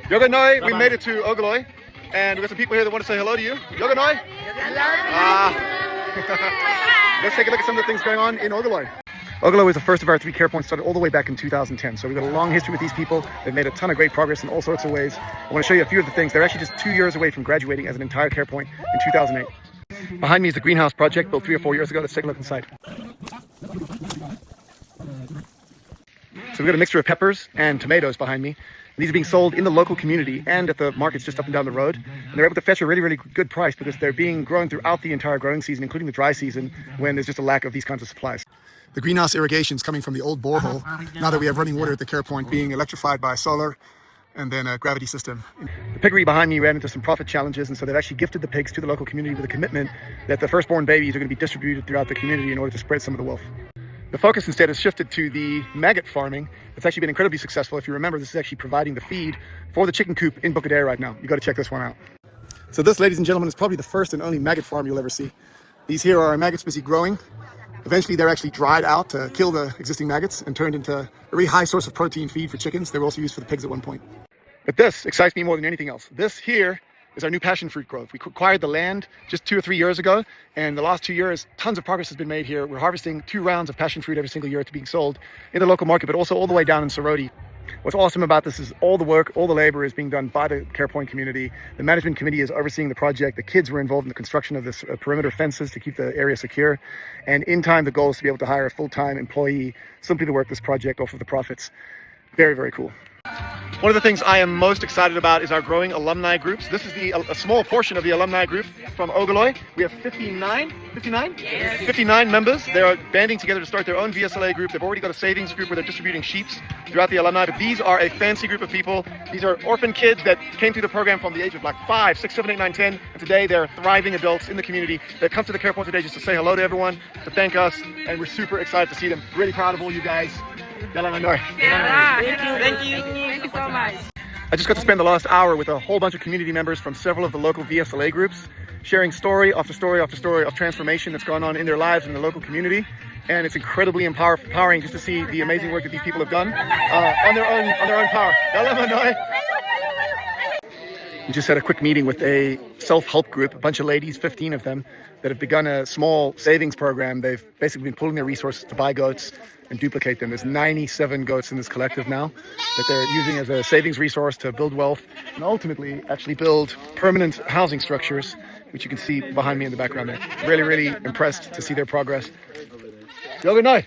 Ogoloi, we made it to Ogoloi, and we got some people here that want to say hello to you. Ogoloi? Let's take a look at some of the things going on in Ogoloi. Ogoloi is the first of our 3 care points, started all the way back in 2010. So we've got a long history with these people. They've made a ton of great progress in all sorts of ways. I want to show you a few of the things. They're actually just 2 years away from graduating as an entire care point in 2008. Behind me is the greenhouse project built 3 or 4 years ago. Let's take a look inside. So we've got a mixture of peppers and tomatoes behind me. And these are being sold in the local community and at the markets just up and down the road. And they're able to fetch a really, really good price because they're being grown throughout the entire growing season, including the dry season, when there's just a lack of these kinds of supplies. The greenhouse irrigation is coming from the old borehole, now that we have running water at the care point, being electrified by solar and then a gravity system. The piggery behind me ran into some profit challenges, and so they've actually gifted the pigs to the local community with a commitment that the firstborn babies are going to be distributed throughout the community in order to spread some of the wealth. The focus instead has shifted to the maggot farming. It's actually been incredibly successful. If you remember, this is actually providing the feed for the chicken coop in Bucadere right now. You got to check this one out. So this, ladies and gentlemen, is probably the first and only maggot farm you'll ever see. These here are maggots busy growing. Eventually, they're actually dried out to kill the existing maggots and turned into a really high source of protein feed for chickens. They were also used for the pigs at one point. But this excites me more than anything else. This here is our new passion fruit grove. We acquired the land just 2 or 3 years ago, and the last 2 years, tons of progress has been made here. We're harvesting 2 rounds of passion fruit every single year to being sold in the local market, but also all the way down in Soroti. What's awesome about this is all the work, all the labor is being done by the care point community. The management committee is overseeing the project. The kids were involved in the construction of this perimeter fences to keep the area secure. And in time, the goal is to be able to hire a full-time employee simply to work this project off of the profits. Very, very cool. One of the things I am most excited about is our growing alumni groups. This is a small portion of the alumni group from Ogoloi. We have 59 members. They're banding together to start their own VSLA group. They've already got a savings group where they're distributing sheets throughout the alumni. But these are a fancy group of people. These are orphan kids that came through the program from the age of like 5, 6, 7, 8, 9, 10. And today they're thriving adults in the community that come to the care point today just to say hello to everyone, to thank us. And we're super excited to see them. Really proud of all you guys. Thank you so much. I just got to spend the last hour with a whole bunch of community members from several of the local VSLA groups, sharing story after story after story of transformation that's gone on in their lives in the local community. And it's incredibly empowering just to see the amazing work that these people have done on their own power. We just had a quick meeting with a self-help group, a bunch of ladies, 15 of them, that have begun a small savings program. They've basically been pulling their resources to buy goats and duplicate them. There's 97 goats in this collective now that they're using as a savings resource to build wealth and ultimately actually build permanent housing structures, which you can see behind me in the background there. Really, really impressed to see their progress. Ogoloi.